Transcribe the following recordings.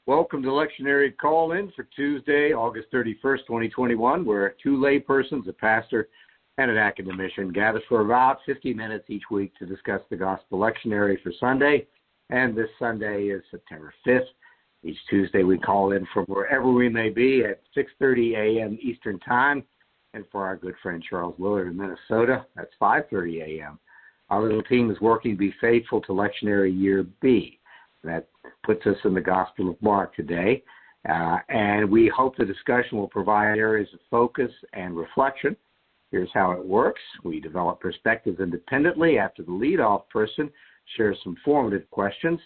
Welcome to Lectionary Call-In for Tuesday, August 31st, 2021, where two laypersons, a pastor and an academician, gather for about 50 minutes each week to discuss the Gospel Lectionary for Sunday. And this Sunday is September 5th. Each Tuesday we call in from wherever we may be at 6:30 a.m. Eastern Time. And for our good friend Charles Willard in Minnesota, that's 5:30 a.m. Our little team is working to be faithful to Lectionary Year B. That puts us in the Gospel of Mark today. And we hope the discussion will provide areas of focus and reflection. Here's how it works. We develop perspectives independently after the lead-off person shares some formative questions.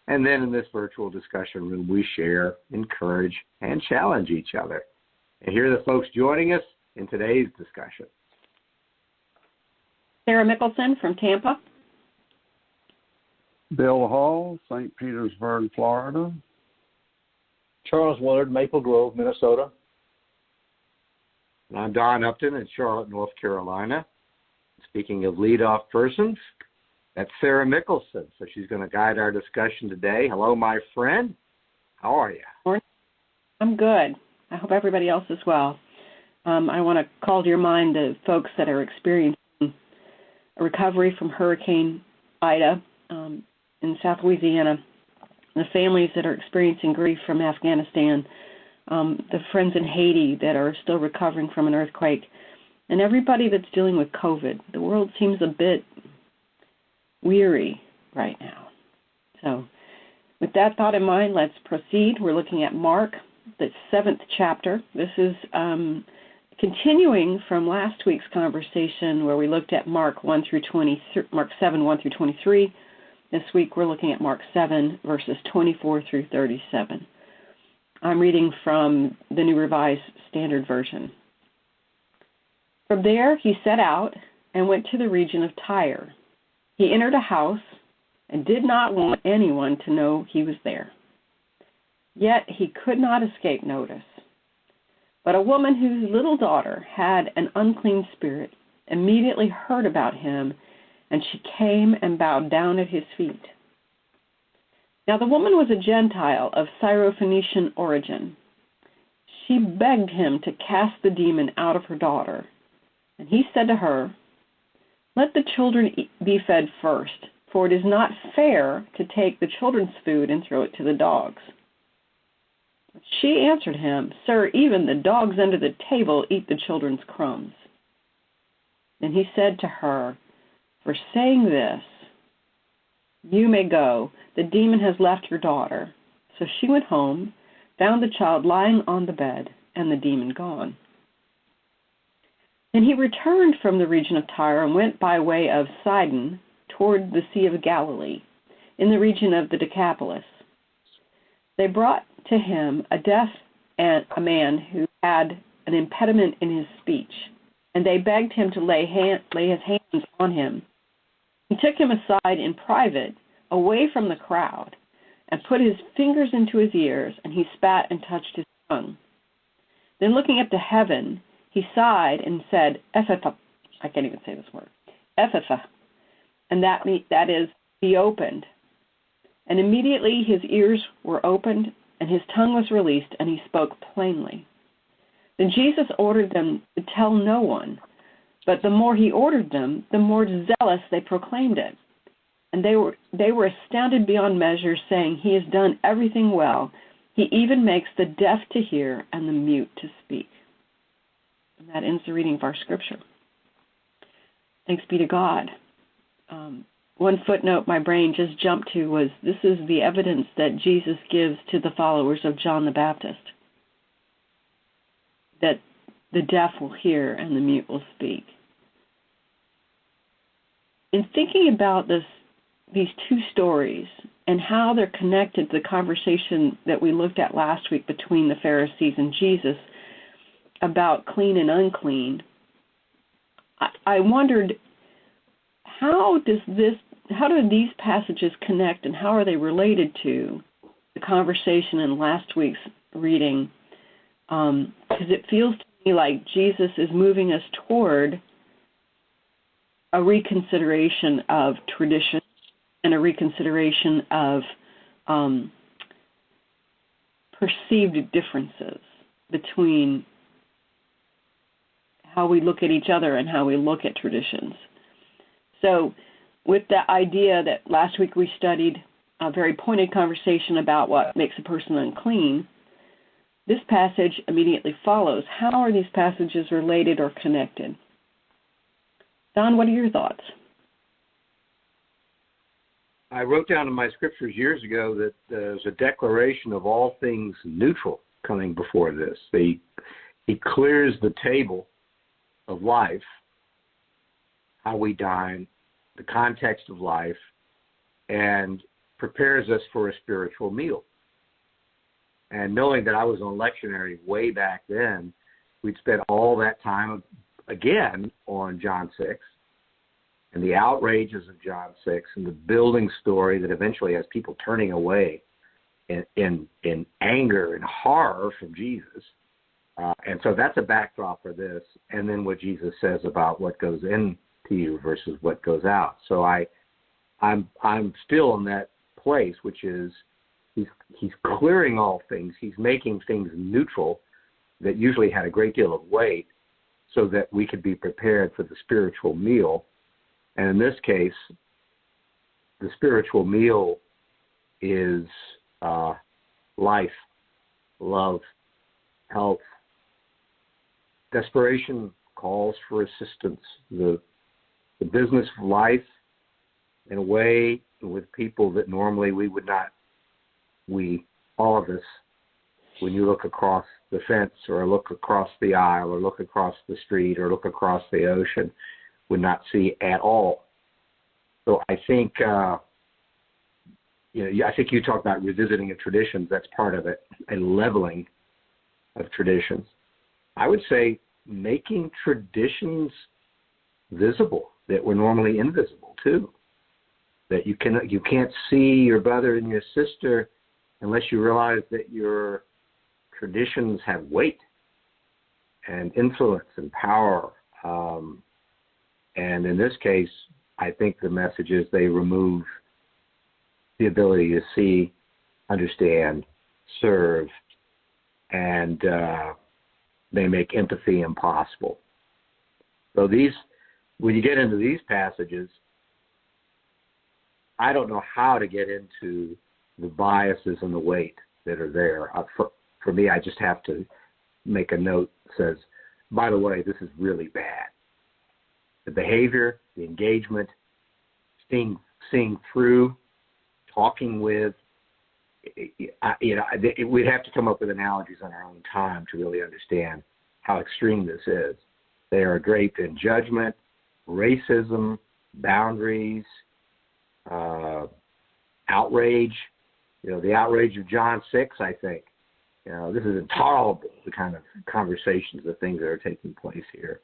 And then in this virtual discussion room, we share, encourage, and challenge each other. And here are the folks joining us in today's discussion. Sarah Mickelson from Tampa. Bill Hall, St. Petersburg, Florida. Charles Willard, Maple Grove, Minnesota. And I'm Don Upton in Charlotte, North Carolina. Speaking of lead-off persons, that's Sarah Mickelson, so she's going to guide our discussion today. Hello, my friend. How are you? I'm good. I hope everybody else is well. I want to call to your mind the folks that are experiencing a recovery from Hurricane Ida in South Louisiana, the families that are experiencing grief from Afghanistan, the friends in Haiti that are still recovering from an earthquake, and everybody that's dealing with COVID. The world seems a bit weary right now. So with that thought in mind, let's proceed. We're looking at Mark, the 7th chapter. This is continuing from last week's conversation where we looked at Mark 7, 1 through 23. This week we're looking at Mark 7, verses 24 through 37. I'm reading from the New Revised Standard Version. From there he set out and went to the region of Tyre. He entered a house and did not want anyone to know he was there. Yet he could not escape notice. But a woman whose little daughter had an unclean spirit immediately heard about him, and she came and bowed down at his feet. Now the woman was a Gentile of Syrophoenician origin. She begged him to cast the demon out of her daughter. And he said to her, "Let the children be fed first, for it is not fair to take the children's food and throw it to the dogs." She answered him, "Sir, even the dogs under the table eat the children's crumbs." Then he said to her, "For saying this, you may go. The demon has left your daughter." So she went home, found the child lying on the bed, and the demon gone. Then he returned from the region of Tyre and went by way of Sidon toward the Sea of Galilee, in the region of the Decapolis. They brought to him a deaf man who had an impediment in his speech, and they begged him to lay his hands on him. He took him aside in private, away from the crowd, and put his fingers into his ears, and he spat and touched his tongue. Then looking up to heaven, he sighed and said, "Ephphatha," I can't even say this word, "Ephphatha," and that is, "be opened." And immediately his ears were opened, and his tongue was released, and he spoke plainly. Then Jesus ordered them to tell no one, but the more he ordered them, the more zealous they proclaimed it. And they were astounded beyond measure, saying, "He has done everything well. He even makes the deaf to hear and the mute to speak." And that ends the reading of our scripture. Thanks be to God. One footnote my brain just jumped to was, this is the evidence that Jesus gives to the followers of John the Baptist, that the deaf will hear and the mute will speak. In thinking about these two stories and how they're connected to the conversation that we looked at last week between the Pharisees and Jesus about clean and unclean, I wondered, how do these passages connect, and how are they related to the conversation in last week's reading? Because it feels to me like Jesus is moving us toward a reconsideration of tradition and a reconsideration of perceived differences between how we look at each other and how we look at traditions. So with the idea that last week we studied a very pointed conversation about what makes a person unclean, this passage immediately follows. How are these passages related or connected? Don, what are your thoughts? I wrote down in my scriptures years ago that there's a declaration of all things neutral coming before this. He clears the table of life, how we dine, the context of life, and prepares us for a spiritual meal. And knowing that I was on Lectionary way back then, we'd spent all that time again on John 6 and the outrages of John 6 and the building story that eventually has people turning away in anger and horror from Jesus. And so that's a backdrop for this. And then what Jesus says about what goes into you versus what goes out. So I'm still in that place, which is he's clearing all things. He's making things neutral that usually had a great deal of weight so that we could be prepared for the spiritual meal. And in this case, the spiritual meal is life, love, health. Desperation calls for assistance. The business of life, in a way, with people that normally we would not, all of us, when you look across the fence or look across the aisle or look across the street or look across the ocean, would not see at all. So I think, I think you talked about revisiting of traditions. That's part of it, a leveling of traditions. I would say making traditions visible that were normally invisible too. That you can't see your brother and your sister unless you realize that your traditions have weight and influence and power. And in this case, I think the message is they remove the ability to see, understand, serve, and they make empathy impossible. So when you get into these passages, I don't know how to get into the biases and the weight that are there. For me, I just have to make a note that says, by the way, this is really bad. The behavior, the engagement, seeing through, talking with, we'd have to come up with analogies on our own time to really understand how extreme this is. They are draped in judgment, racism, boundaries, outrage. The outrage of John 6, I think. This is intolerable, the kind of conversations, the things that are taking place here.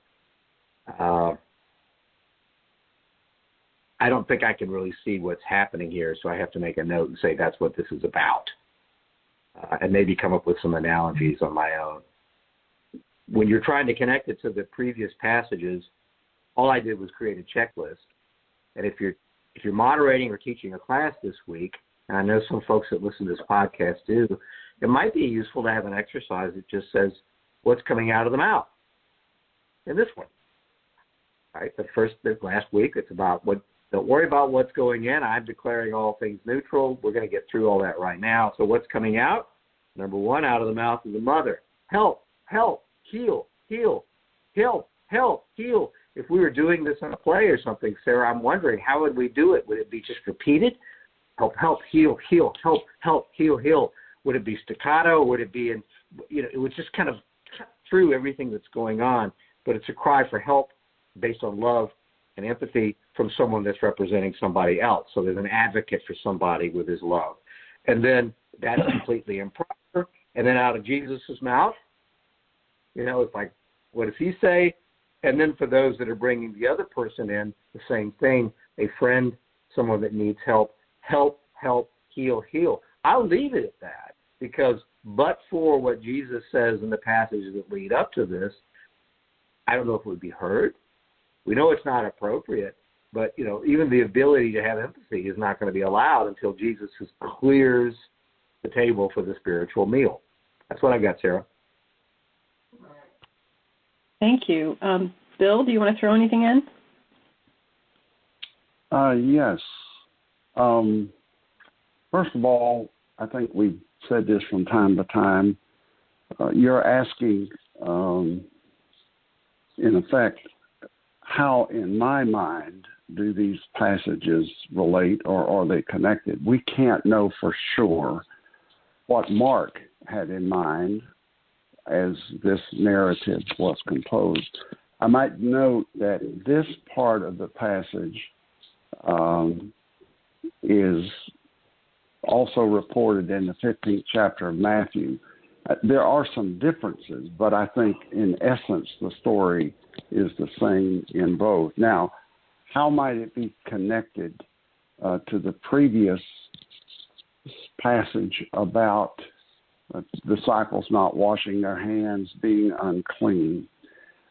I don't think I can really see what's happening here, so I have to make a note and say that's what this is about, and maybe come up with some analogies on my own. When you're trying to connect it to the previous passages, all I did was create a checklist. And if you're moderating or teaching a class this week, and I know some folks that listen to this podcast do, it might be useful to have an exercise that just says, what's coming out of the mouth? In this one, right? The last week, it's about don't worry about what's going in. I'm declaring all things neutral. We're going to get through all that right now. So what's coming out? Number one, out of the mouth of the mother. Help, help, heal, heal, help, help, heal. If we were doing this in a play or something, Sarah, I'm wondering, how would we do it? Would it be just repeated? Help, help, heal, heal, help, help, heal, heal. Would it be staccato? Would it be it would just kind of cut through everything that's going on. But it's a cry for help based on love and empathy from someone that's representing somebody else. So there's an advocate for somebody with his love. And then that's completely improper. And then out of Jesus' mouth, it's like, what does he say? And then for those that are bringing the other person in, the same thing, a friend, someone that needs help, help, help, heal, heal. I'll leave it at that because but for what Jesus says in the passages that lead up to this, I don't know if it would be heard. We know it's not appropriate, but, even the ability to have empathy is not going to be allowed until Jesus clears the table for the spiritual meal. That's what I got, Sarah. Thank you. Bill, do you want to throw anything in? Yes. First of all, I think we've said this from time to time. You're asking, in effect, how, in my mind, do these passages relate, or are they connected? We can't know for sure what Mark had in mind as this narrative was composed. I might note that this part of the passage is also reported in the 15th chapter of Matthew. There are some differences, but I think in essence the story is the same in both. Now, how might it be connected to the previous passage about disciples not washing their hands, being unclean?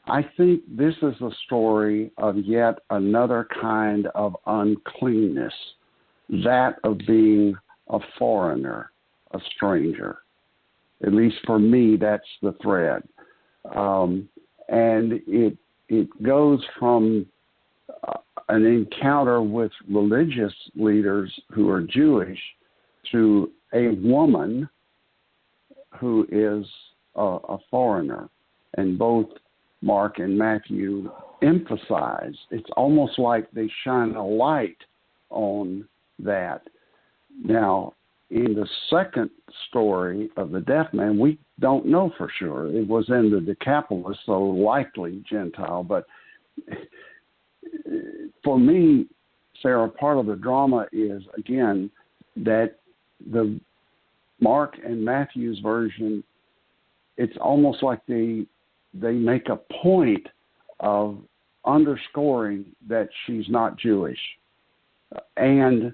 I think this is a story of yet another kind of uncleanness, that of being a foreigner, a stranger. At least for me, that's the thread. And it goes from an encounter with religious leaders who are Jewish to a woman who is a foreigner. And both Mark and Matthew emphasize, it's almost like they shine a light on that. Now, in the second story of the deaf man, we don't know for sure. It was in the Decapolis, so likely Gentile. But for me, Sarah, part of the drama is, again, that the Mark and Matthew's version, it's almost like they make a point of underscoring that she's not Jewish and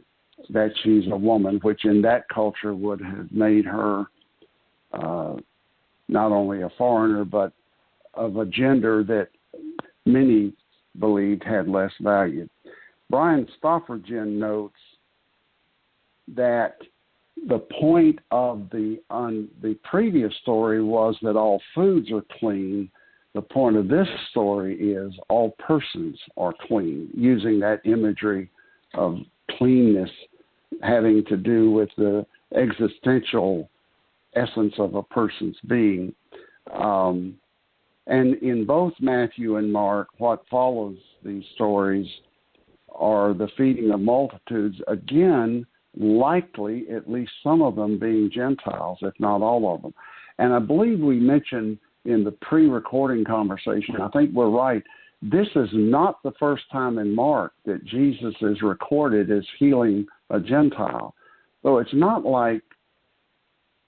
that she's a woman, which in that culture would have made her not only a foreigner, but of a gender that many believed had less value. Brian Stoffergen notes that the point of the previous story was that all foods are clean. The point of this story is all persons are clean, using that imagery of cleanness having to do with the existential essence of a person's being. And in both Matthew and Mark, what follows these stories are the feeding of multitudes, again, likely at least some of them being Gentiles, if not all of them. And I believe we mentioned in the pre-recording conversation, I think we're right, this is not the first time in Mark that Jesus is recorded as healing a Gentile. So it's not like,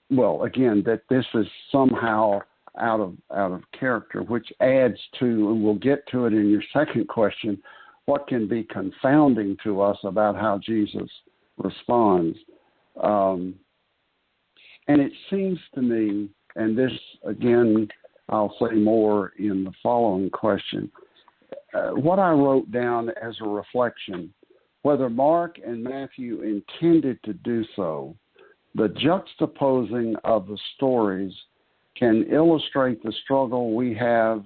well, again, that this is somehow out of character, which adds to, and we'll get to it in your second question, what can be confounding to us about how Jesus responds. And it seems to me, and this, again, I'll say more in the following question, what I wrote down as a reflection, whether Mark and Matthew intended to do so, the juxtaposing of the stories can illustrate the struggle we have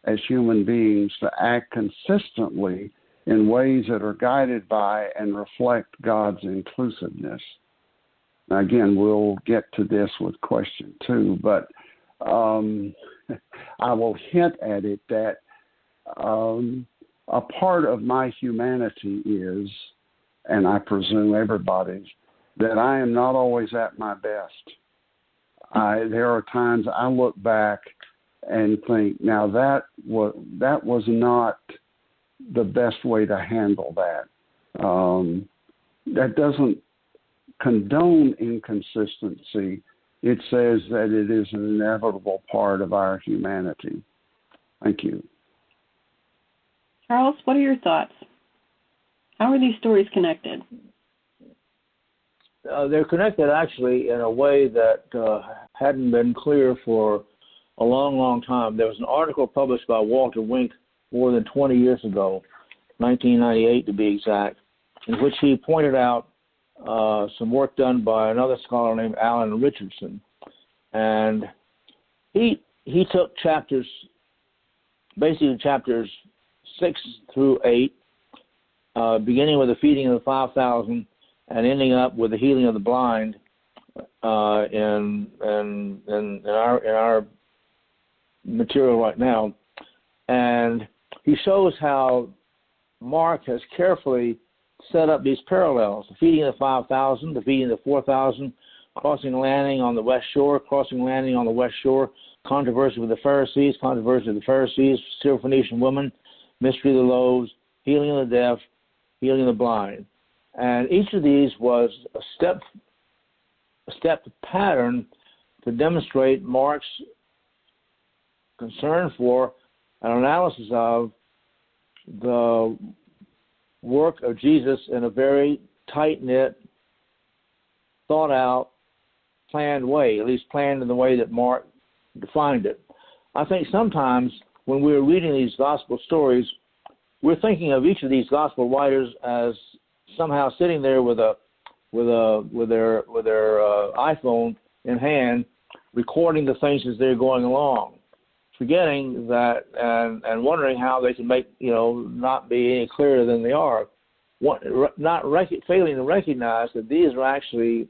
as human beings to act consistently in ways that are guided by and reflect God's inclusiveness. Now, again, we'll get to this with question 2, but I will hint at it that a part of my humanity is, and I presume everybody's, that I am not always at my best. There are times I look back and think, now that was not the best way to handle that. That doesn't condone inconsistency. It says that it is an inevitable part of our humanity. Thank you. Charles, what are your thoughts? How are these stories connected? They're connected actually in a way that hadn't been clear for a long, long time. There was an article published by Walter Wink more than 20 years ago, 1998 to be exact, in which he pointed out some work done by another scholar named Alan Richardson. And he took basically chapters 6 through 8, beginning with the feeding of the 5,000 and ending up with the healing of the blind in our material right now. And he shows how Mark has carefully set up these parallels: the feeding of the 5,000, the feeding of the 4,000, crossing landing on the west shore, controversy with the Pharisees, Syrophoenician woman, mystery of the loaves, healing of the deaf, healing of the blind. And each of these was a step pattern to demonstrate Mark's concern for an analysis of the work of Jesus in a very tight-knit, thought-out, planned way, at least planned in the way that Mark defined it. I think sometimes when we're reading these gospel stories, we're thinking of each of these gospel writers as somehow sitting there with their iPhone in hand, recording the things as they're going along, forgetting that and wondering how they can make not be any clearer than they are, failing to recognize that these are actually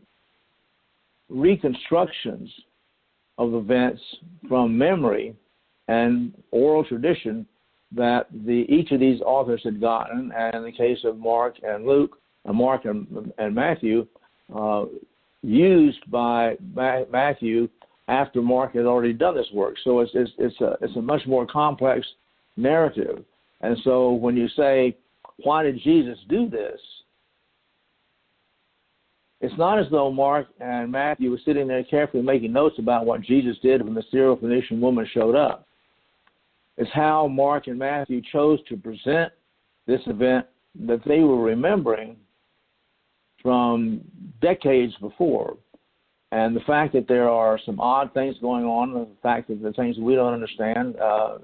reconstructions of events from memory and oral tradition that each of these authors had gotten, and in the case of Mark and Matthew, used by Matthew after Mark had already done this work. So it's a much more complex narrative. And so when you say, why did Jesus do this? It's not as though Mark and Matthew were sitting there carefully making notes about what Jesus did when the Syrophoenician woman showed up. It's how Mark and Matthew chose to present this event that they were remembering from decades before. And the fact that there are some odd things going on, and the fact that the things we don't understand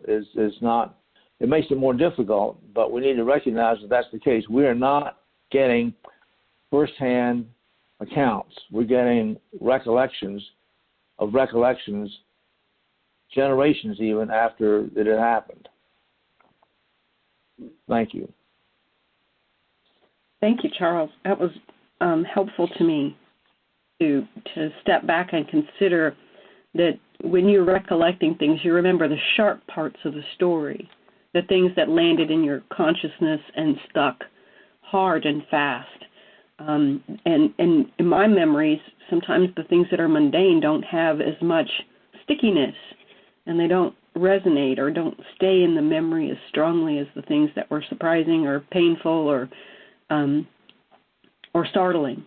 is not, it makes it more difficult, but we need to recognize that that's the case. We are not getting firsthand accounts. We're getting recollections, generations even after it had happened. Thank you. Thank you, Charles. That was helpful to me to step back and consider that when you're recollecting things, you remember the sharp parts of the story, the things that landed in your consciousness and stuck hard and fast. And in my memories, sometimes the things that are mundane don't have as much stickiness, and they don't resonate or don't stay in the memory as strongly as the things that were surprising or painful or startling.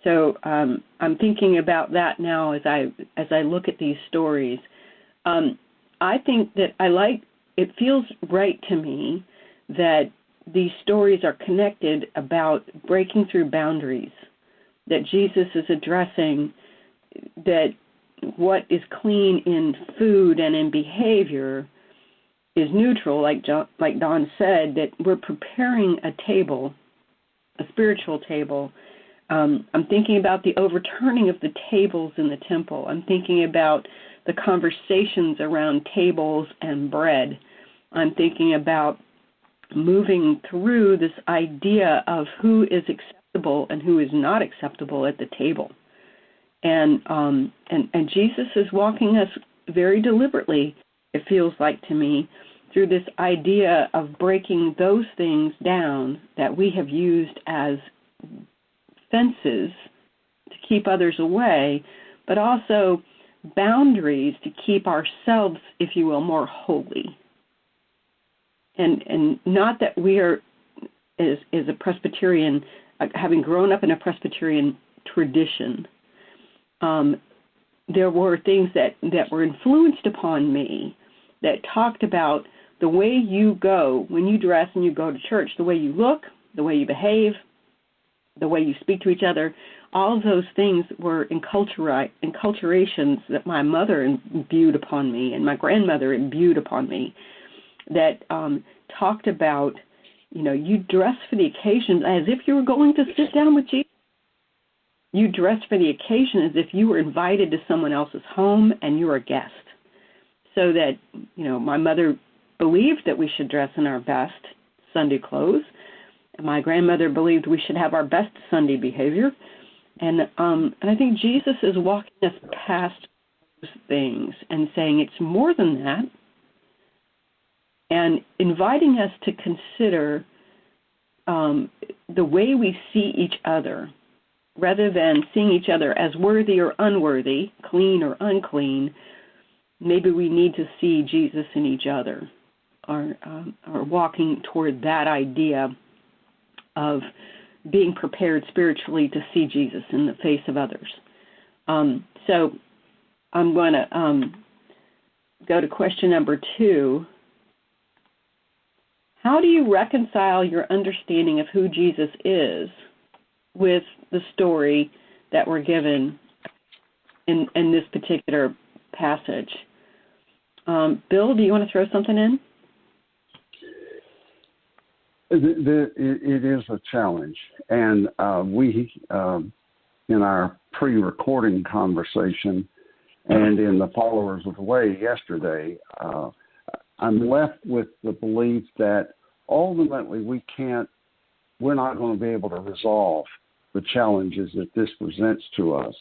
So I'm thinking about that now as I look at these stories. I think that it feels right to me that these stories are connected about breaking through boundaries, that Jesus is addressing that what is clean in food and in behavior is neutral, like Don said, that we're preparing a table, a spiritual table. I'm thinking about the overturning of the tables in the temple. I'm thinking about the conversations around tables and bread. I'm thinking about moving through this idea of who is acceptable and who is not acceptable at the table. And Jesus is walking us very deliberately, it feels like to me, through this idea of breaking those things down that we have used as fences to keep others away, but also boundaries to keep ourselves, if you will, more holy. And not that we are, as a Presbyterian, having grown up in a Presbyterian tradition, there were things that were influenced upon me that talked about the way you go, when you dress and you go to church, the way you look, the way you behave, the way you speak to each other. All of those things were enculturations that my mother imbued upon me and my grandmother imbued upon me, that talked about, you dress for the occasion as if you were going to sit down with Jesus. you dress for the occasion as if you were invited to someone else's home and you're a guest. So that, my mother believed that we should dress in our best Sunday clothes. And my grandmother believed we should have our best Sunday behavior. And I think Jesus is walking us past those things and saying it's more than that, and inviting us to consider the way we see each other, rather than seeing each other as worthy or unworthy, clean or unclean. Maybe we need to see Jesus in each other, or walking toward that idea of being prepared spiritually to see Jesus in the face of others. So I'm going to go to question number 2. How do you reconcile your understanding of who Jesus is with the story that we're given in this particular passage? Bill, do you want to throw something in? It is a challenge, and we, in our pre-recording conversation and in the Followers of the Way yesterday, I'm left with the belief that ultimately we're not going to be able to resolve the challenges that this presents to us.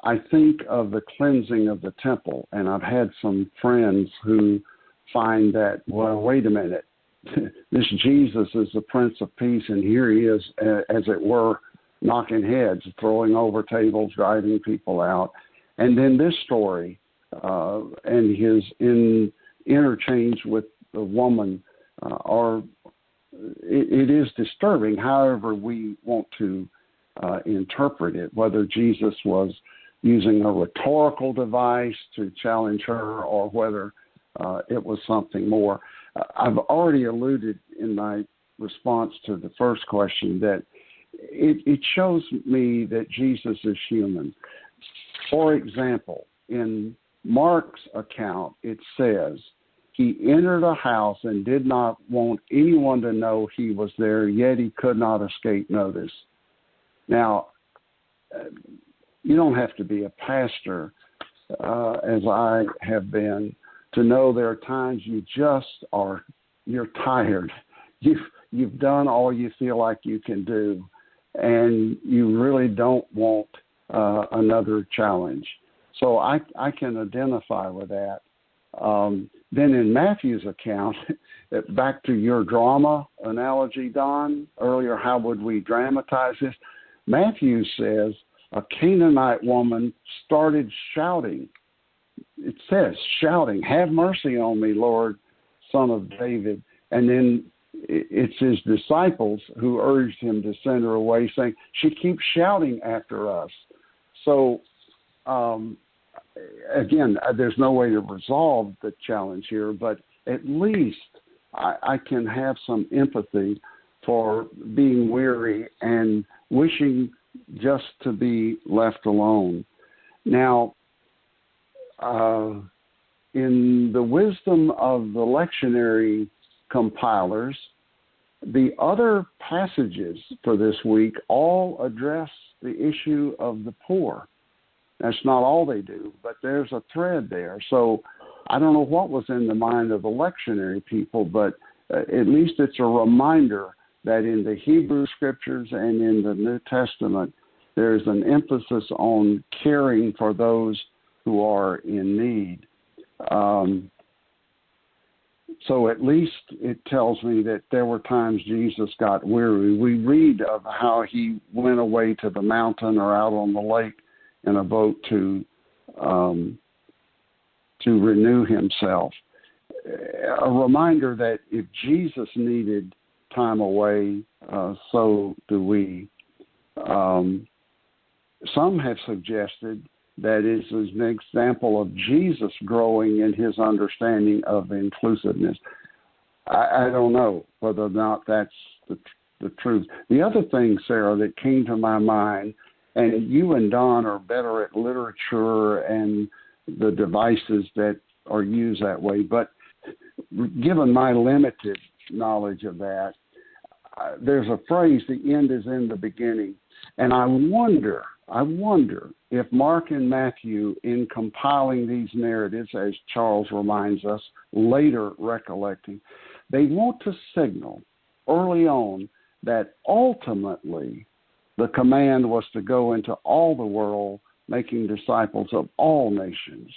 I think of the cleansing of the temple, and I've had some friends who find that, well, wait a minute, this Jesus is the Prince of Peace, and here he is, as it were, knocking heads, throwing over tables, driving people out. And then this story and his interchange with the woman it is disturbing, however we want to interpret it, whether Jesus was using a rhetorical device to challenge her or whether it was something more. I've already alluded in my response to the first question that it shows me that Jesus is human. For example, in Mark's account, it says, he entered a house and did not want anyone to know he was there, yet he could not escape notice. Now, you don't have to be a pastor, as I have been, to know there are times you're tired. You've done all you feel like you can do, and you really don't want another challenge. So I can identify with that. Then in Matthew's account, back to your drama analogy, Don, earlier, how would we dramatize this? Matthew says a Canaanite woman started shouting. It says shouting, have mercy on me, Lord, Son of David. And then it's his disciples who urged him to send her away, saying, she keeps shouting after us. So, again, there's no way to resolve the challenge here, but at least I can have some empathy for being weary and wishing just to be left alone. Now, in the wisdom of the lectionary compilers, the other passages for this week all address the issue of the poor. That's not all they do, but there's a thread there. So I don't know what was in the mind of the lectionary people, but at least it's a reminder that in the Hebrew Scriptures and in the New Testament, there's an emphasis on caring for those who are in need. So at least it tells me that there were times Jesus got weary. We read of how he went away to the mountain or out on the lake in a boat to renew himself. A reminder that if Jesus needed time away, so do we. Some have suggested that is an example of Jesus growing in his understanding of inclusiveness. I don't know whether or not that's the truth. The other thing, Sarah, that came to my mind, and you and Don are better at literature and the devices that are used that way, but given my limited knowledge of that, there's a phrase, the end is in the beginning. And I wonder if Mark and Matthew, in compiling these narratives, as Charles reminds us, later recollecting, they want to signal early on that ultimately the command was to go into all the world, making disciples of all nations.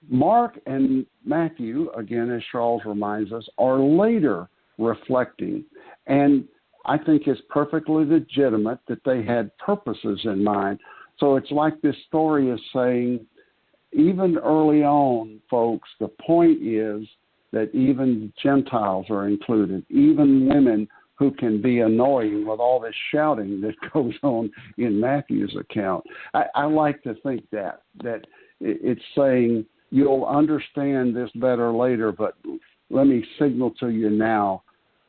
Mark and Matthew, again, as Charles reminds us, are later reflecting, and I think it's perfectly legitimate that they had purposes in mind. So it's like this story is saying, even early on, folks, the point is that even Gentiles are included, even women who can be annoying with all this shouting that goes on in Matthew's account. I like to think that it's saying you'll understand this better later, but let me signal to you now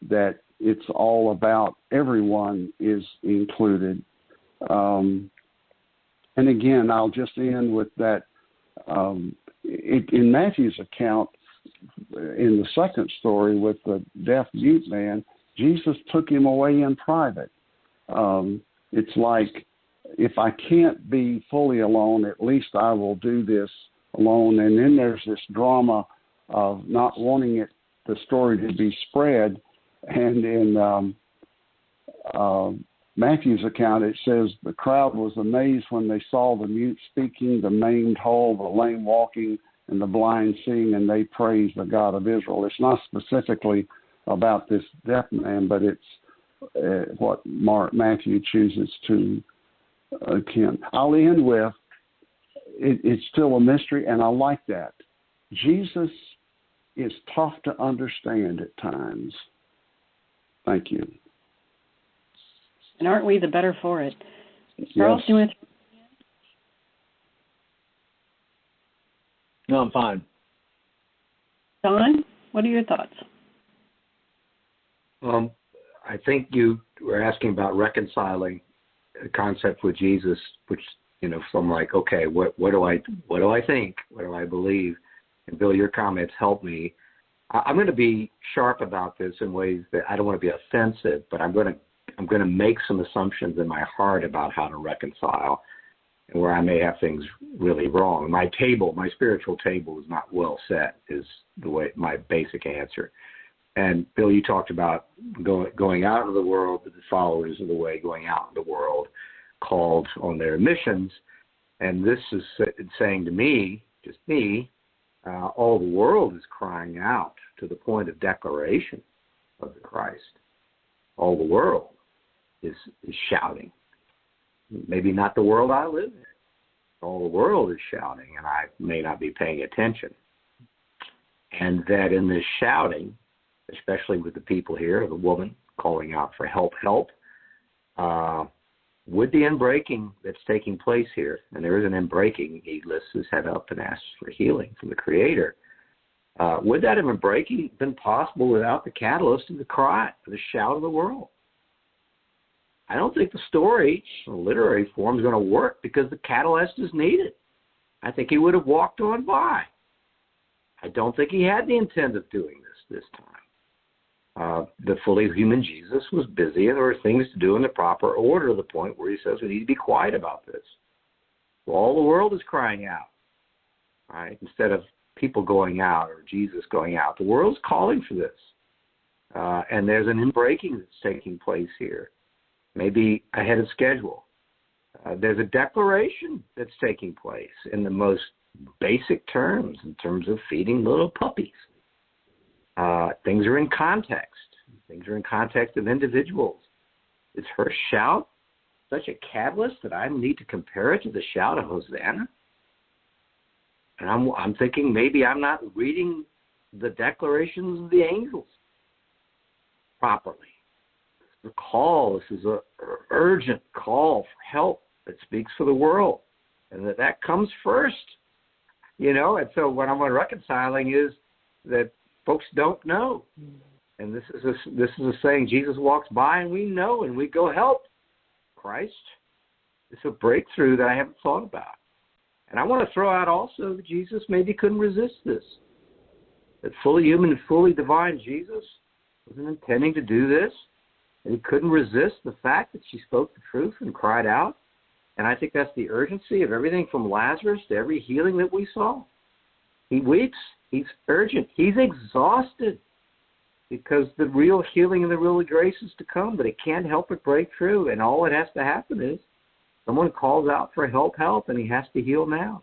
that it's all about everyone is included. And again, I'll just end with that. In Matthew's account, in the second story with the deaf mute man, Jesus took him away in private. It's like, if I can't be fully alone, at least I will do this alone. And then there's this drama of not wanting the story to be spread. And in Matthew's account, it says the crowd was amazed when they saw the mute speaking, the maimed whole, the lame walking, and the blind seeing, and they praised the God of Israel. It's not specifically about this deaf man, but it's what Matthew chooses to account. I'll end with, it's still a mystery, and I like that. Jesus is tough to understand at times. Thank you. And aren't we the better for it? Charles, Yes. do you want to? No, I'm fine. Don, what are your thoughts? I think you were asking about reconciling a concept with Jesus, which, from like, okay, what do I think? What do I believe? And Bill, your comments help me. I'm going to be sharp about this in ways that I don't want to be offensive, but I'm going to make some assumptions in my heart about how to reconcile, and where I may have things really wrong. My spiritual table is not well set, is the way my basic answer. And Bill, you talked about going out of the world, the followers of the way, going out in the world, called on their missions. And this is saying to me, just me, all the world is crying out to the point of declaration of the Christ. All the world is shouting. Maybe not the world I live in. All the world is shouting, and I may not be paying attention. And that in this shouting, especially with the people here, the woman calling out for help, with the inbreaking that's taking place here, and there is an inbreaking, he lifts his head up and asks for healing from the Creator. Would that inbreaking have been possible without the catalyst of the cry, the shout of the world? I don't think the story in literary form is going to work because the catalyst is needed. I think he would have walked on by. I don't think he had the intent of doing this time. The fully human Jesus was busy, and there were things to do in the proper order to the point where he says we need to be quiet about this. Well, all the world is crying out, right? Instead of people going out or Jesus going out, the world's calling for this. And there's an inbreaking that's taking place here, maybe ahead of schedule. There's a declaration that's taking place in the most basic terms, in terms of feeding little puppies. Things are in context. Things are in context of individuals. Is her shout such a catalyst that I need to compare it to the shout of Hosanna? And I'm thinking maybe I'm not reading the declarations of the angels properly. This is a call. This is an urgent call for help that speaks for the world, and that comes first. And so what I'm reconciling is that folks don't know. And this is a saying, Jesus walks by and we know and we go help Christ. It's a breakthrough that I haven't thought about. And I want to throw out also that Jesus maybe couldn't resist this. That fully human and fully divine Jesus wasn't intending to do this. And he couldn't resist the fact that she spoke the truth and cried out. And I think that's the urgency of everything from Lazarus to every healing that we saw. He weeps. He's urgent. He's exhausted because the real healing and the real grace is to come, but it can't help but break through. And all that has to happen is someone calls out for help, and he has to heal now.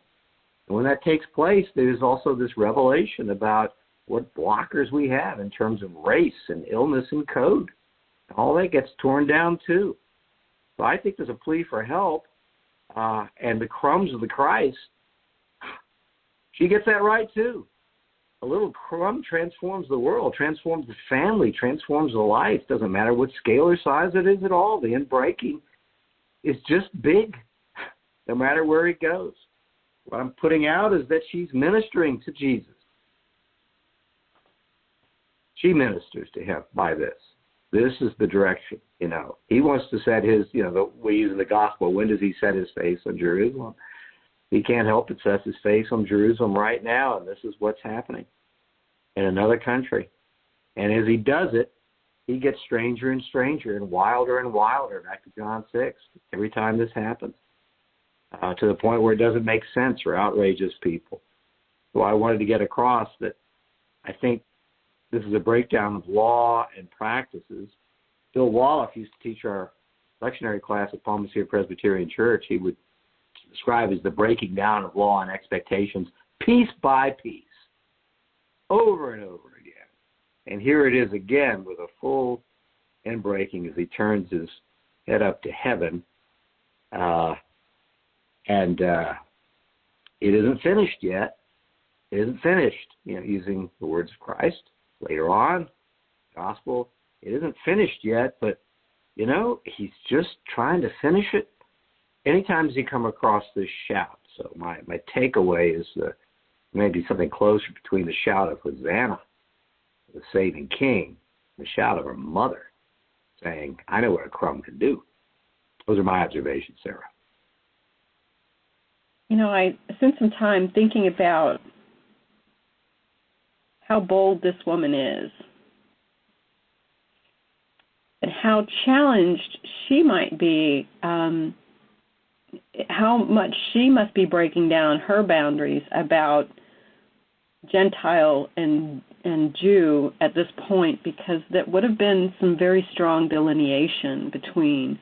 And when that takes place, there's also this revelation about what blockers we have in terms of race and illness and code. All that gets torn down too. So I think there's a plea for help, and the crumbs of the Christ, she gets that right too. A little crumb transforms the world, transforms the family, transforms the life. Doesn't matter what scale or size it is at all. The inbreaking is just big, no matter where it goes. What I'm putting out is that she's ministering to Jesus. She ministers to him by this. This is the direction, He wants to set his, we use in the gospel, when does he set his face on Jerusalem? He can't help but set his face on Jerusalem right now, and this is what's happening in another country. And as he does it, he gets stranger and stranger and wilder, back to John 6, every time this happens, to the point where it doesn't make sense or outrages people. So I wanted to get across that I think this is a breakdown of law and practices. Bill Wallach used to teach our lectionary class at Palm City Presbyterian Church. He would describe as the breaking down of law and expectations piece by piece, over and over again. And here it is again with a full inbreaking as he turns his head up to heaven. And it isn't finished yet. It isn't finished, using the words of Christ. Later on, gospel, it isn't finished yet, but, he's just trying to finish it. Anytime you come across this shout, so my takeaway is maybe something closer between the shout of Hosanna, the saving king, the shout of her mother, saying, I know what a crumb can do. Those are my observations, Sarah. I spent some time thinking about how bold this woman is and how challenged she might be, how much she must be breaking down her boundaries about Gentile and Jew at this point, because that would have been some very strong delineation between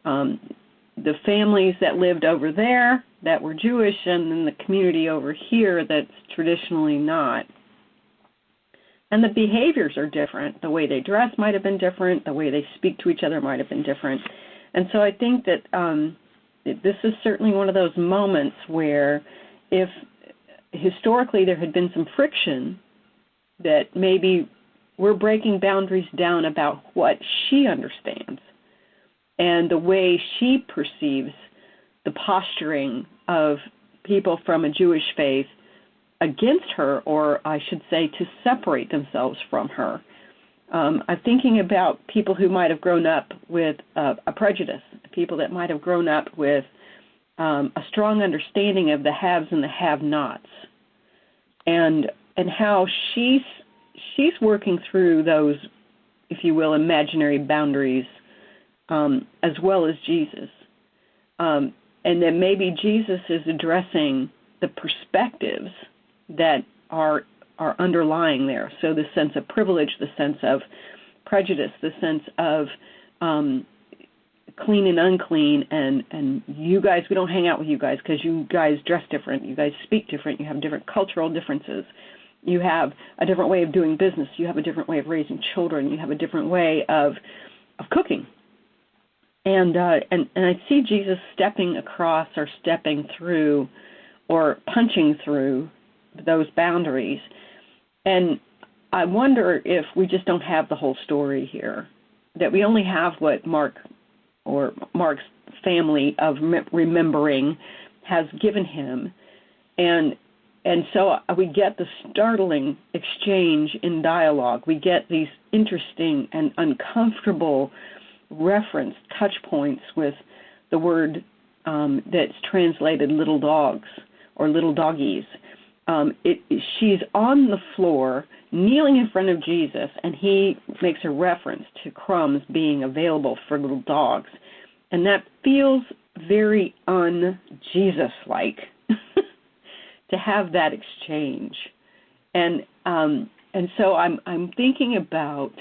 the families that lived over there that were Jewish and then the community over here that's traditionally not. And the behaviors are different. The way they dress might have been different. The way they speak to each other might have been different. And so I think that this is certainly one of those moments where if historically there had been some friction, that maybe we're breaking boundaries down about what she understands and the way she perceives the posturing of people from a Jewish faith against her, or I should say to separate themselves from her. I'm thinking about people who might have grown up with a prejudice, people that might have grown up with a strong understanding of the haves and the have-nots, and how she's working through those, if you will, imaginary boundaries, as well as Jesus. And then maybe Jesus is addressing the perspectives that are underlying there. So the sense of privilege, the sense of prejudice, the sense of clean and unclean, and you guys, we don't hang out with you guys because you guys dress different, you guys speak different, you have different cultural differences, you have a different way of doing business, you have a different way of raising children, you have a different way of cooking. And I see Jesus stepping across or stepping through or punching through those boundaries. And I wonder if we just don't have the whole story here, that we only have what Mark's family of remembering has given him. And so we get the startling exchange in dialogue. We get these interesting and uncomfortable reference touch points with the word that's translated little dogs or little doggies. she's on the floor, kneeling in front of Jesus, and he makes a reference to crumbs being available for little dogs. And that feels very un-Jesus-like to have that exchange. And so I'm thinking about,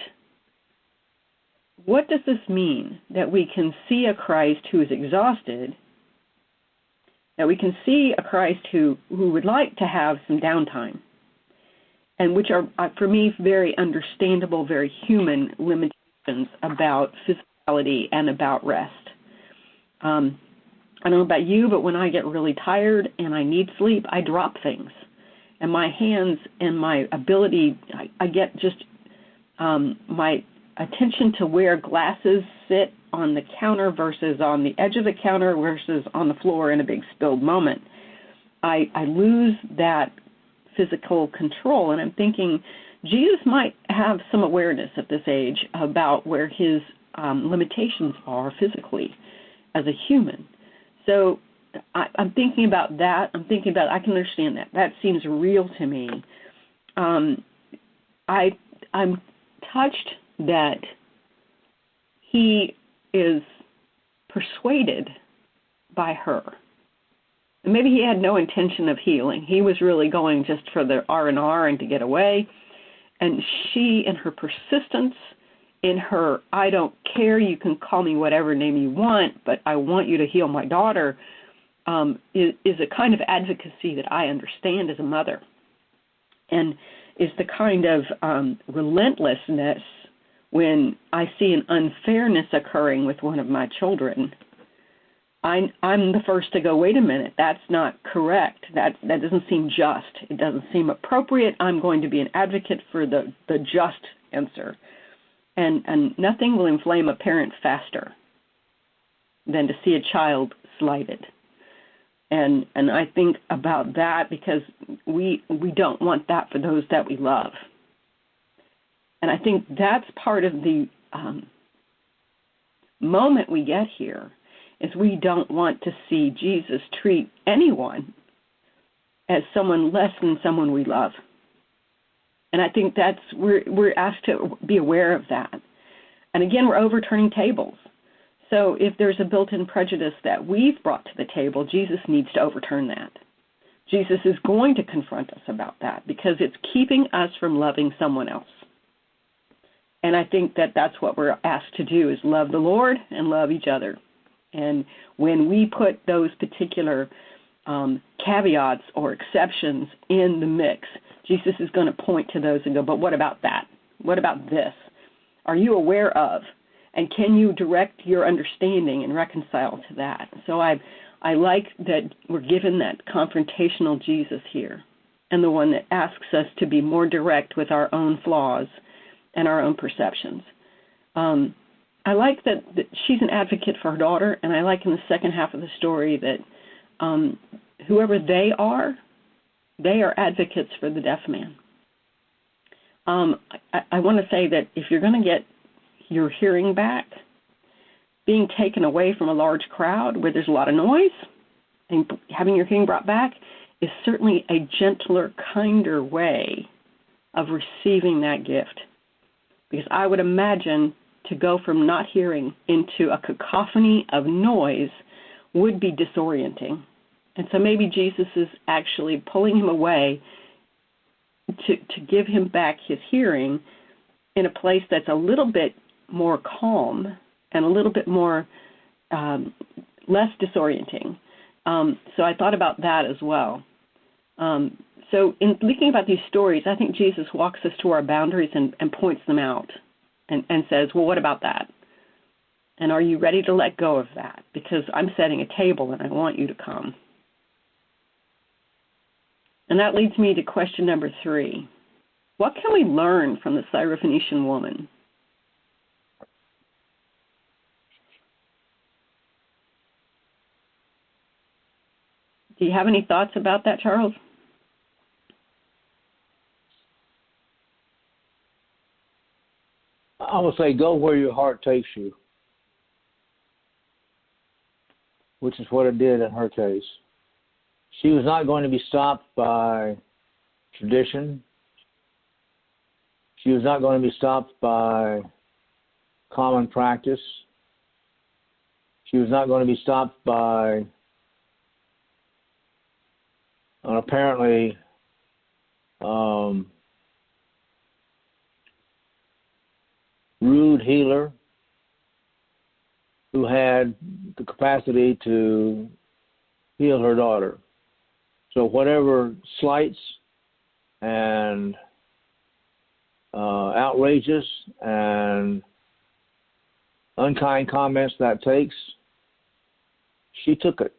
what does this mean? That we can see a Christ who is exhausted, that we can see a Christ who would like to have some downtime, and which are, for me, very understandable, very human limitations about physicality and about rest. I don't know about you, but when I get really tired and I need sleep, I drop things. And my hands and my ability, I get just my attention to where glasses sit on the counter versus on the edge of the counter versus on the floor in a big spilled moment. I lose that physical control, and I'm thinking Jesus might have some awareness at this age about where his limitations are physically as a human. So I'm thinking about that. I can understand that. That seems real to me. I'm touched that he is persuaded by her. And maybe he had no intention of healing. He was really going just for the R&R and to get away. And she, in her persistence, in her, I don't care, you can call me whatever name you want, but I want you to heal my daughter, is a kind of advocacy that I understand as a mother. And is the kind of relentlessness when I see an unfairness occurring with one of my children. I'm the first to go, wait a minute, that's not correct. That doesn't seem just. It doesn't seem appropriate. I'm going to be an advocate for the just answer. And nothing will inflame a parent faster than to see a child slighted. And I think about that because we don't want that for those that we love. And I think that's part of the moment we get here, is we don't want to see Jesus treat anyone as someone less than someone we love. And I think we're asked to be aware of that. And again, we're overturning tables. So if there's a built-in prejudice that we've brought to the table, Jesus needs to overturn that. Jesus is going to confront us about that because it's keeping us from loving someone else. And I think that that's what we're asked to do, is love the Lord and love each other. And when we put those particular caveats or exceptions in the mix, Jesus is going to point to those and go, but what about that? What about this? Are you aware of? And can you direct your understanding and reconcile to that? So I like that we're given that confrontational Jesus here, and the one that asks us to be more direct with our own flaws and our own perceptions. I like that she's an advocate for her daughter, and I like in the second half of the story that whoever they are advocates for the deaf man. I want to say that if you're going to get your hearing back, being taken away from a large crowd where there's a lot of noise and having your hearing brought back is certainly a gentler, kinder way of receiving that gift. Because I would imagine to go from not hearing into a cacophony of noise would be disorienting. And so maybe Jesus is actually pulling him away to give him back his hearing in a place that's a little bit more calm and a little bit more less disorienting. So I thought about that as well. So in thinking about these stories, I think Jesus walks us to our boundaries and points them out and says, well, what about that? And are you ready to let go of that? Because I'm setting a table and I want you to come. And that leads me to question number 3. What can we learn from the Syrophoenician woman? Do you have any thoughts about that, Charles? I would say go where your heart takes you, which is what it did in her case. She was not going to be stopped by tradition. She was not going to be stopped by common practice. She was not going to be stopped by an apparently rude healer who had the capacity to heal her daughter. So whatever slights and outrageous and unkind comments that takes, she took it.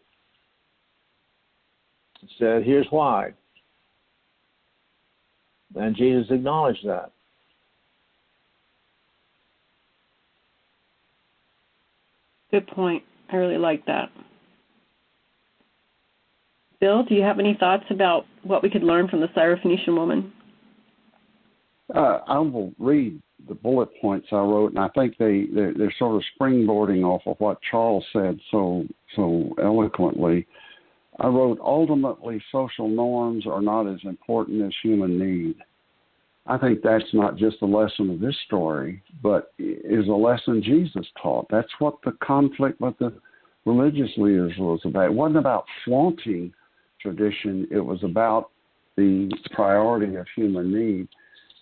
Said, here's why. And Jesus acknowledged that. Good point. I really like that. Bill, do you have any thoughts about what we could learn from the Syrophoenician woman? I will read the bullet points I wrote, and I think they're sort of springboarding off of what Charles said so eloquently. I wrote, ultimately, social norms are not as important as human need. I think that's not just a lesson of this story, but is a lesson Jesus taught. That's what the conflict with the religious leaders was about. It wasn't about flaunting tradition. It was about the priority of human need.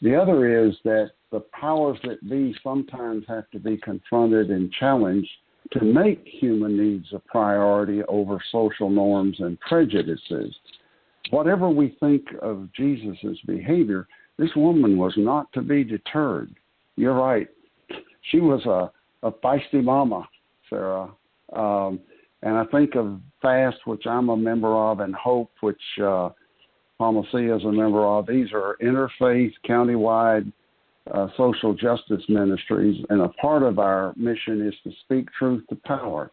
The other is that the powers that be sometimes have to be confronted and challenged to make human needs a priority over social norms and prejudices. Whatever we think of Jesus' behavior, this woman was not to be deterred. You're right. She was a feisty mama, Sarah. And I think of FAST, which I'm a member of, and HOPE, which Mama C is a member of. These are interfaith, countywide social justice ministries, and a part of our mission is to speak truth to power.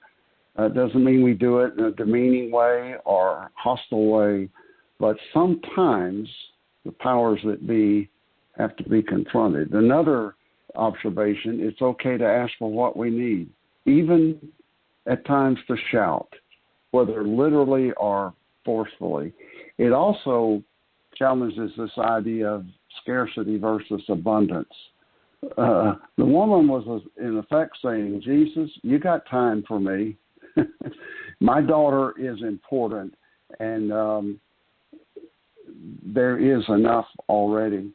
It doesn't mean we do it in a demeaning way or hostile way, but sometimes the powers that be have to be confronted. Another observation, it's okay to ask for what we need, even at times to shout, whether literally or forcefully. It also challenges this idea of scarcity versus abundance. The woman was, in effect, saying, Jesus, you got time for me. My daughter is important, and there is enough already.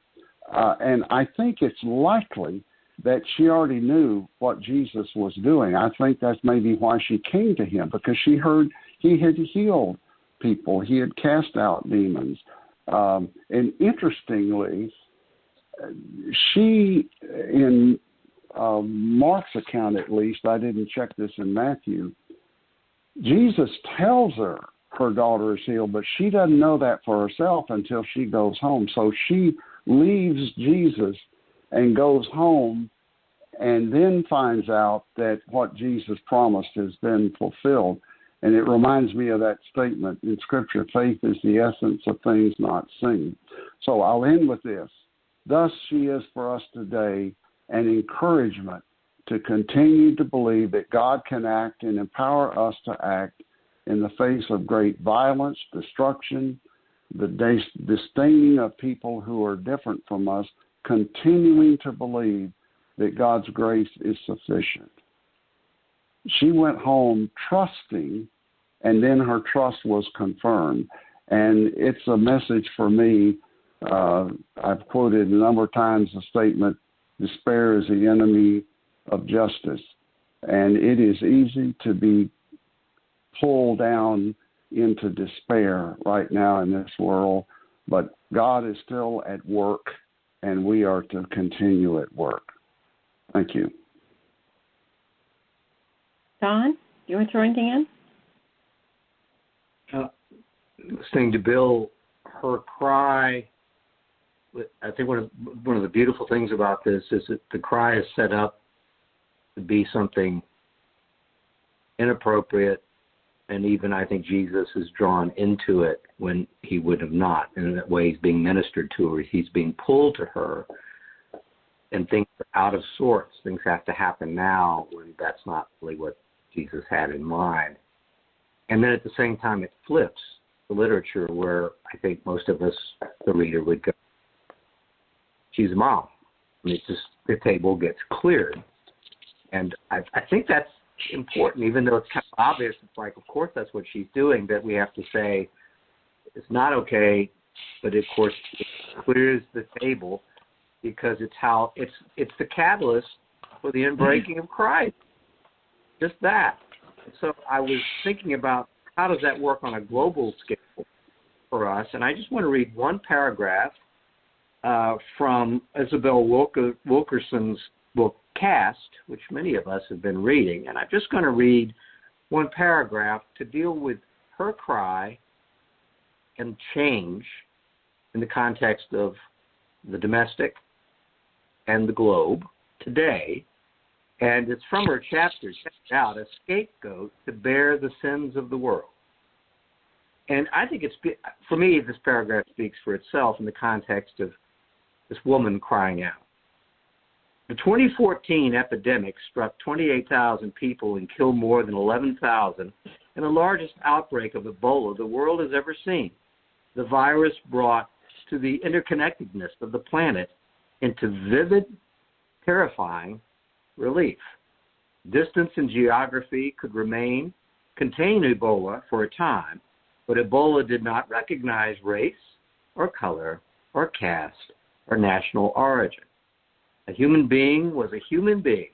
And I think it's likely that she already knew what Jesus was doing. I think that's maybe why she came to him, because she heard he had healed people. He had cast out demons. And interestingly, she, in Mark's account at least, I didn't check this in Matthew, Jesus tells her daughter is healed, but she doesn't know that for herself until she goes home. So she leaves Jesus and goes home and then finds out that what Jesus promised has been fulfilled. And it reminds me of that statement in Scripture, faith is the essence of things not seen. So I'll end with this. Thus she is for us today an encouragement to continue to believe that God can act and empower us to act in the face of great violence, destruction, the disdaining of people who are different from us, continuing to believe that God's grace is sufficient. She went home trusting, and then her trust was confirmed. And it's a message for me. I've quoted a number of times the statement, despair is the enemy of justice. And it is easy to be pulled down into despair right now in this world, but God is still at work, and we are to continue at work. Thank you. Don, you want to throw anything in? Listening to Bill, her cry, I think one of the beautiful things about this is that the cry is set up to be something inappropriate, and even I think Jesus is drawn into it when he would have not. And in that way, he's being ministered to her. He's being pulled to her, and things are out of sorts. Things have to happen now when that's not really what Jesus had in mind. And then at the same time, it flips. the literature where I think most of us, the reader, would go. She's a mom. I mean, it's just the table gets cleared. And I think that's important, even though it's kind of obvious. It's like, of course, that's what she's doing, that we have to say it's not okay, but of course it clears the table because it's the catalyst for the inbreaking of Christ. Just that. So I was thinking about how does that work on a global scale for us, and I just want to read one paragraph from Isabel Wilkerson's book, Cast, which many of us have been reading. And I'm just going to read one paragraph to deal with her cry and change in the context of the domestic and the globe today. And it's from her chapter, check it out, A Scapegoat to Bear the Sins of the World. And I think for me, this paragraph speaks for itself in the context of this woman crying out. The 2014 epidemic struck 28,000 people and killed more than 11,000 in the largest outbreak of Ebola the world has ever seen. The virus brought to the interconnectedness of the planet into vivid, terrifying relief. Distance and geography could contain Ebola for a time, but Ebola did not recognize race or color or caste or national origin. A human being was a human being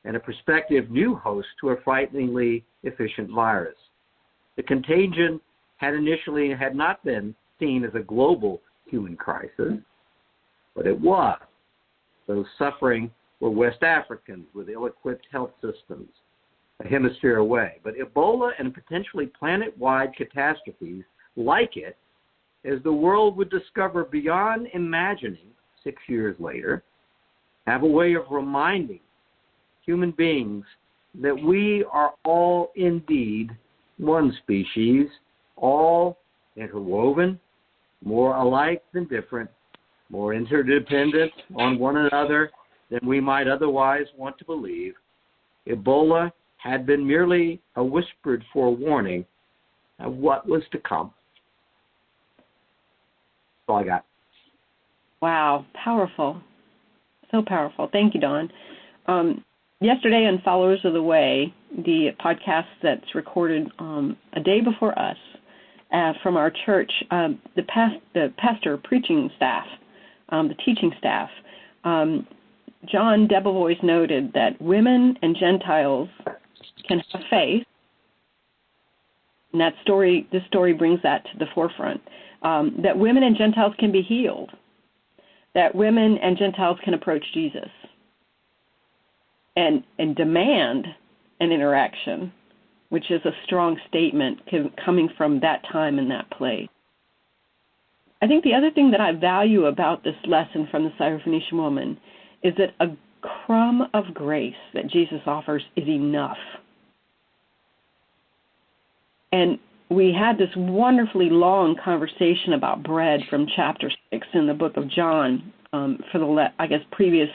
and a prospective new host to a frighteningly efficient virus. The contagion had not been seen as a global human crisis, but it was. Those suffering were West Africans with ill-equipped health systems a hemisphere away. But Ebola and potentially planet-wide catastrophes like it, as the world would discover beyond imagining 6 years later, have a way of reminding human beings that we are all indeed one species, all interwoven, more alike than different, more interdependent on one another than we might otherwise want to believe. Ebola had been merely a whispered forewarning of what was to come. That's all I got. Wow, powerful. So powerful. Thank you, Don. Yesterday on Followers of the Way, the podcast that's recorded a day before us from our church, the pastor preaching staff, the teaching staff, John Debevoise noted that women and Gentiles can have faith, and this story brings that to the forefront, that women and Gentiles can be healed, that women and Gentiles can approach Jesus and demand an interaction, which is a strong statement coming from that time and that place. I think the other thing that I value about this lesson from the Syrophoenician woman is that a crumb of grace that Jesus offers is enough. And we had this wonderfully long conversation about bread from chapter 6 in the book of John. For the, previous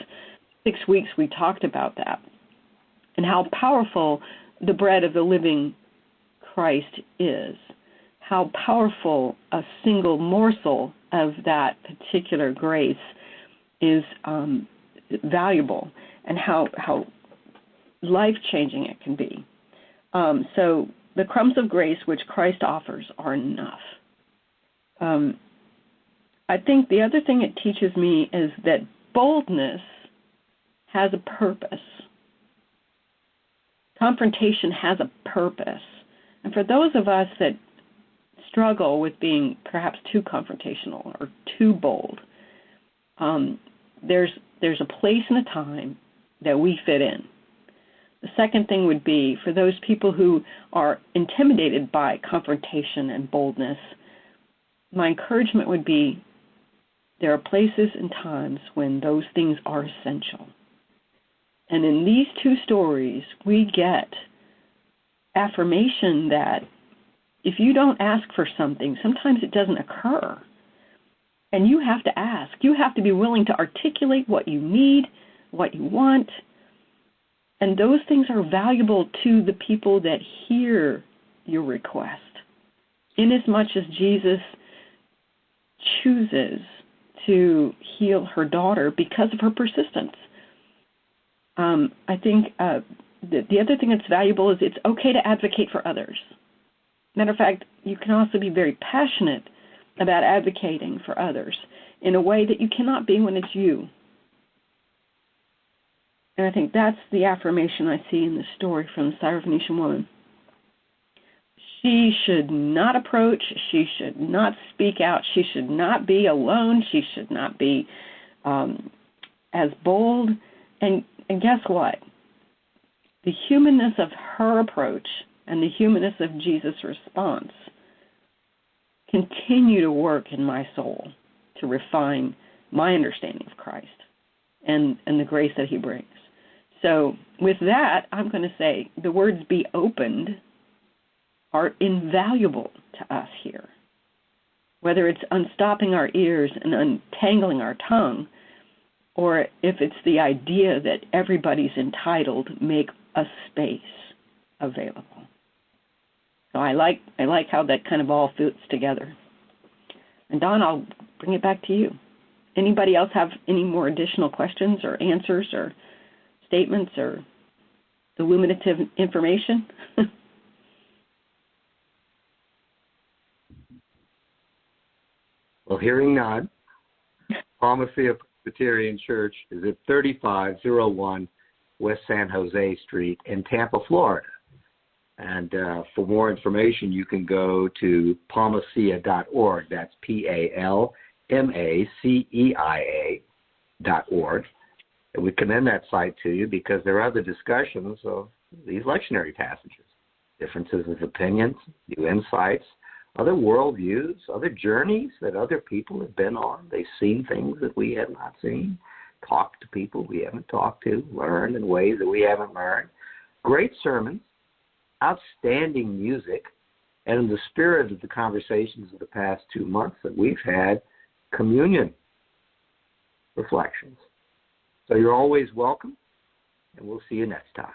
6 weeks we talked about that and how powerful the bread of the living Christ is, how powerful a single morsel of that particular grace is valuable, and how life-changing it can be. So the crumbs of grace which Christ offers are enough. I think the other thing it teaches me is that boldness has a purpose. Confrontation has a purpose. And for those of us that struggle with being perhaps too confrontational or too bold, there's a place and a time that we fit in. The second thing would be for those people who are intimidated by confrontation and boldness, my encouragement would be there are places and times when those things are essential. And in these two stories, we get affirmation that if you don't ask for something, sometimes it doesn't occur. And you have to ask. You have to be willing to articulate what you need, what you want. And those things are valuable to the people that hear your request. inasmuch as Jesus chooses to heal her daughter because of her persistence. I think the other thing that's valuable is it's okay to advocate for others. Matter of fact, you can also be very passionate about advocating for others in a way that you cannot be when it's you. And I think that's the affirmation I see in the story from the Syrophoenician woman. She should not approach. She should not speak out. She should not be alone. She should not be as bold. And guess what? The humanness of her approach and the humanness of Jesus' response continue to work in my soul to refine my understanding of Christ and the grace that he brings. So with that, I'm going to say the words "be opened" are invaluable to us here. Whether it's unstopping our ears and untangling our tongue, or if it's the idea that everybody's entitled, make a space available. So I like how that kind of all fits together. And Don, I'll bring it back to you. Anybody else have any more additional questions or answers or statements or illuminative information? Well, hearing none, Palmacia Presbyterian Church is at 3501 West San Jose Street in Tampa, Florida. And for more information, you can go to palmacia.org. That's PALMACEIA.org. And we commend that site to you because there are other discussions of these lectionary passages, differences of opinions, new insights, other worldviews, other journeys that other people have been on. They've seen things that we have not seen, talked to people we haven't talked to, learned in ways that we haven't learned. Great sermons, outstanding music, and in the spirit of the conversations of the past 2 months that we've had, communion reflections. So you're always welcome, and we'll see you next time.